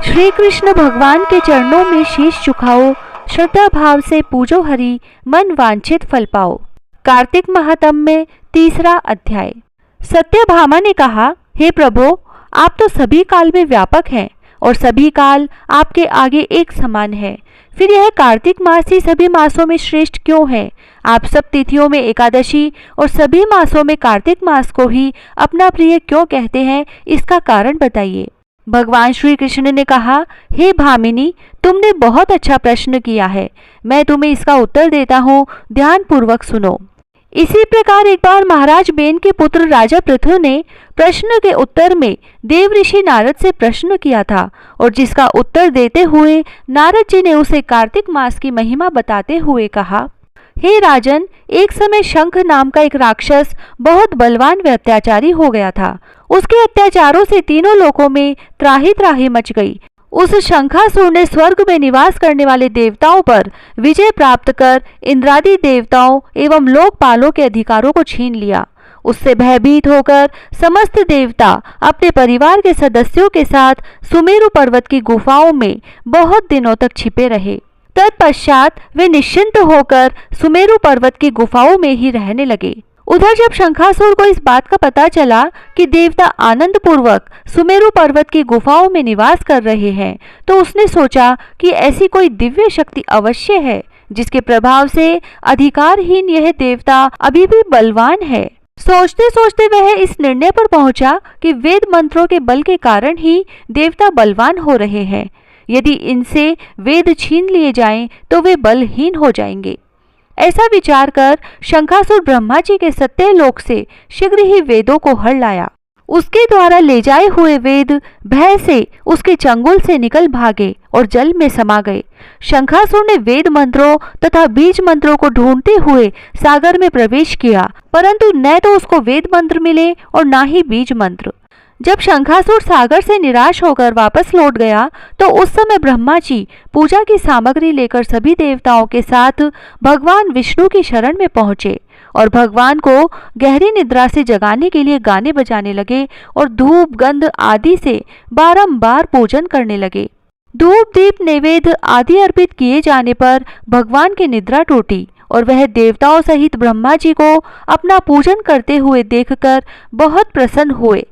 श्री कृष्ण भगवान के चरणों में शीश झुकाओ, श्रद्धा भाव से पूजो हरि, मन वांछित फल पाओ। कार्तिक महात्म्य 3 अध्याय। सत्यभामा ने कहा, हे प्रभु, आप तो सभी काल में व्यापक हैं और सभी काल आपके आगे एक समान है। फिर यह कार्तिक मास ही सभी मासों में श्रेष्ठ क्यों है? आप सब तिथियों में एकादशी और सभी मासों में कार्तिक मास को ही अपना प्रिय क्यों कहते हैं? इसका कारण बताइए। भगवान श्री कृष्ण ने कहा, हे भामिनी, तुमने बहुत अच्छा प्रश्न किया है। मैं तुम्हें इसका उत्तर देता हूँ, ध्यान पूर्वक सुनो। इसी प्रकार एक बार महाराज बेन के पुत्र राजा पृथु ने प्रश्न के उत्तर में देव ऋषि नारद से प्रश्न किया था और जिसका उत्तर देते हुए नारद जी ने उसे कार्तिक मास की महिमा बताते हुए कहा, हे राजन, एक समय शंख नाम का एक राक्षस बहुत बलवान व अत्याचारी हो गया था। उसके अत्याचारों से तीनों लोकों में त्राही त्राही मच गई। उस शंखासुर ने स्वर्ग में निवास करने वाले देवताओं पर विजय प्राप्त कर इंद्रादि देवताओं एवं लोकपालों के अधिकारों को छीन लिया। उससे भयभीत होकर समस्त देवता अपने परिवार के सदस्यों के साथ सुमेरु पर्वत की गुफाओं में बहुत दिनों तक छिपे रहे। तत्पश्चात वे निश्चिंत होकर सुमेरु पर्वत की गुफाओं में ही रहने लगे। उधर जब शंखासुर को इस बात का पता चला कि देवता आनंद पूर्वक सुमेरु पर्वत की गुफाओं में निवास कर रहे हैं, तो उसने सोचा कि ऐसी कोई दिव्य शक्ति अवश्य है जिसके प्रभाव से अधिकारहीन यह देवता अभी भी बलवान है। सोचते सोचते वह इस निर्णय पर पहुंचा कि वेद मंत्रों के बल के कारण ही देवता बलवान हो रहे हैं। यदि इनसे वेद छीन लिए जाएं तो वे बलहीन हो जाएंगे। ऐसा विचार कर शंखासुर ब्रह्मा जी के सत्य लोक से शीघ्र ही वेदों को हर लाया। उसके द्वारा ले जाए हुए वेद भय से उसके चंगुल से निकल भागे और जल में समा गए। शंखासुर ने वेद मंत्रों तथा बीज मंत्रों को ढूंढते हुए सागर में प्रवेश किया, परंतु न तो उसको वेद मंत्र मिले और न ही बीज मंत्र। जब शंखासुर सागर से निराश होकर वापस लौट गया तो उस समय ब्रह्मा जी पूजा की सामग्री लेकर सभी देवताओं के साथ भगवान विष्णु की शरण में पहुंचे और भगवान को गहरी निद्रा से जगाने के लिए गाने बजाने लगे और धूप गंध आदि से बारंबार पूजन करने लगे। धूप दीप नैवेद्य आदि अर्पित किए जाने पर भगवान की निद्रा टूटी और वह देवताओं सहित ब्रह्मा जी को अपना पूजन करते हुए देखकर बहुत प्रसन्न हुए।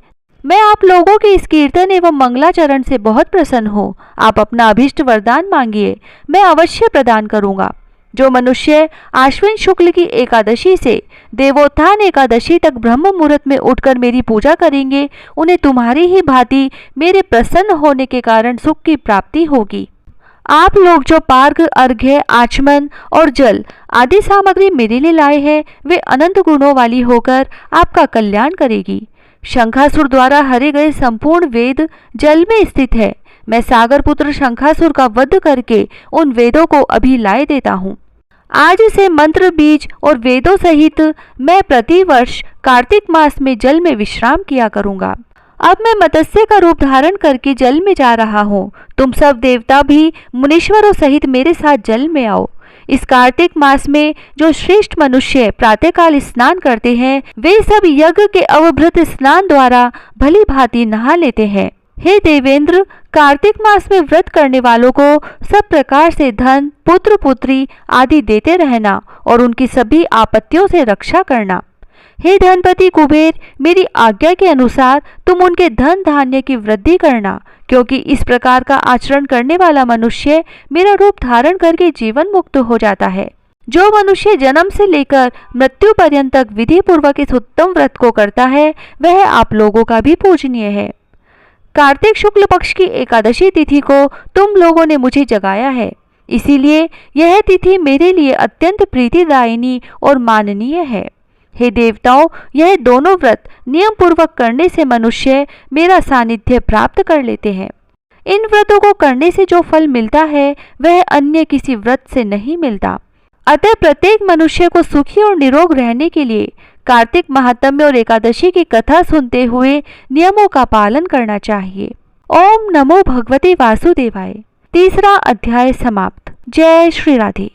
मैं आप लोगों के इस कीर्तन एवं मंगलाचरण से बहुत प्रसन्न हूँ। आप अपना अभीष्ट वरदान मांगिए, मैं अवश्य प्रदान करूँगा। जो मनुष्य आश्विन शुक्ल की एकादशी से देवोत्थान एकादशी तक ब्रह्म मुहूर्त में उठकर मेरी पूजा करेंगे, उन्हें तुम्हारी ही भांति मेरे प्रसन्न होने के कारण सुख की प्राप्ति होगी। आप लोग जो पार्घ, अर्घ्य, आचमन और जल आदि सामग्री मेरे लिए लाए हैं, वे अनंत गुणों वाली होकर आपका कल्याण करेगी। शंखासुर द्वारा हरे गए संपूर्ण वेद जल में स्थित है। मैं सागर पुत्र शंखासुर का वध करके उन वेदों को अभी लाए देता हूँ। आज से मंत्र, बीज और वेदों सहित मैं प्रतिवर्ष कार्तिक मास में जल में विश्राम किया करूँगा। अब मैं मत्स्य का रूप धारण करके जल में जा रहा हूँ। तुम सब देवता भी मुनीश्वरों सहित मेरे साथ जल में आओ। इस कार्तिक मास में जो श्रेष्ठ मनुष्य प्रातःकाल स्नान करते हैं, वे सब यज्ञ के अवभृत स्नान द्वारा भली भांति नहा लेते हैं। हे देवेंद्र, कार्तिक मास में व्रत करने वालों को सब प्रकार से धन, पुत्र पुत्री आदि देते रहना और उनकी सभी आपत्तियों से रक्षा करना। हे धनपति कुबेर, मेरी आज्ञा के अनुसार तुम उनके धन धान्य की वृद्धि करना, क्योंकि इस प्रकार का आचरण करने वाला मनुष्य मेरा रूप धारण करके जीवन मुक्त हो जाता है। जो मनुष्य जन्म से लेकर मृत्यु पर्यंत तक विधि पूर्वक इस उत्तम व्रत को करता है, वह आप लोगों का भी पूजनीय है। कार्तिक शुक्ल पक्ष की एकादशी तिथि को तुम लोगों ने मुझे जगाया है, इसीलिए यह तिथि मेरे लिए अत्यंत प्रीतिदायिनी और माननीय है। हे देवताओं, यह दोनों व्रत नियम पूर्वक करने से मनुष्य मेरा सानिध्य प्राप्त कर लेते हैं। इन व्रतों को करने से जो फल मिलता है वह अन्य किसी व्रत से नहीं मिलता। अतः प्रत्येक मनुष्य को सुखी और निरोग रहने के लिए कार्तिक महात्म्य और एकादशी की कथा सुनते हुए नियमों का पालन करना चाहिए। ओम नमो भगवते वासुदेवाय। 3 अध्याय समाप्त। जय श्री राधे।